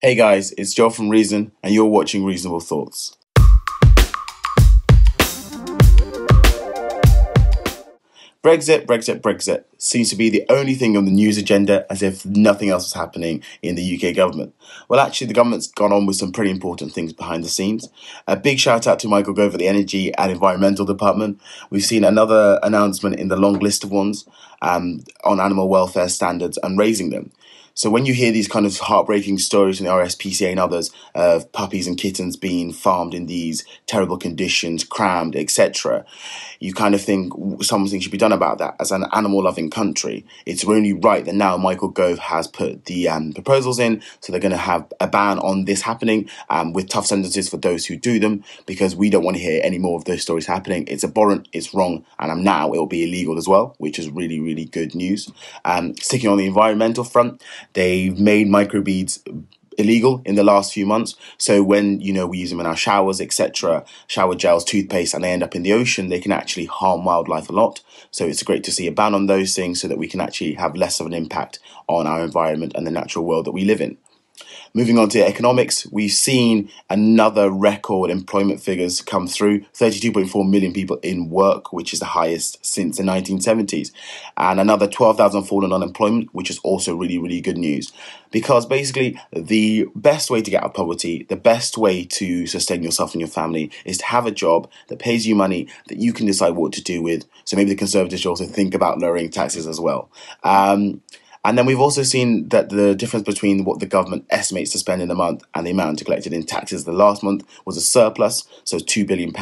Hey guys, it's Joe from Reason, and you're watching Reasonable Thoughts. Brexit seems to be the only thing on the news agenda as if nothing else is happening in the UK government. Well, actually, the government's gone on with some pretty important things behind the scenes. A big shout out to Michael Gove at the Energy and Environmental Department. We've seen another announcement in the long list of ones on animal welfare standards and raising them. So when you hear these kind of heartbreaking stories from the RSPCA and others of puppies and kittens being farmed in these terrible conditions, crammed, etc., you kind of think something should be done about that. As an animal-loving country, it's only right that now Michael Gove has put the proposals in, so they're going to have a ban on this happening with tough sentences for those who do them, because we don't want to hear any more of those stories happening. It's abhorrent, it's wrong, and now it will be illegal as well, which is really, really good news. Sticking on the environmental front, they've made microbeads illegal in the last few months. So when, we use them in our showers, etc., shower gels, toothpaste, and they end up in the ocean, they can actually harm wildlife a lot. So it's great to see a ban on those things so that we can actually have less of an impact on our environment and the natural world that we live in. Moving on to economics, we've seen another record employment figures come through, 32.4 million people in work, which is the highest since the 1970s, and another 12,000 fall in unemployment, which is also really, really good news. Because basically, the best way to get out of poverty, the best way to sustain yourself and your family is to have a job that pays you money that you can decide what to do with. So maybe the Conservatives should also think about lowering taxes as well. And then we've also seen that the difference between what the government estimates to spend in a month and the amount collected in taxes the last month was a surplus, so £2 billion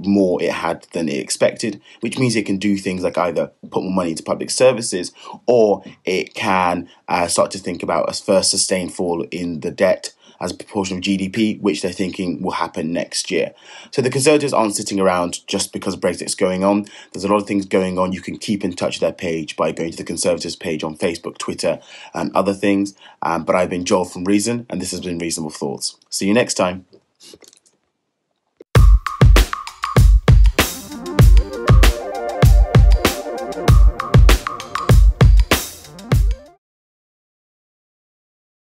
more it had than it expected, which means it can do things like either put more money into public services, or it can start to think about a first sustained fall in the debt as a proportion of GDP, which they're thinking will happen next year. So the Conservatives aren't sitting around just because Brexit's going on. There's a lot of things going on. You can keep in touch with their page by going to the Conservatives page on Facebook, Twitter, and other things. But I've been Joel from Reason, and this has been Reasonable Thoughts. See you next time.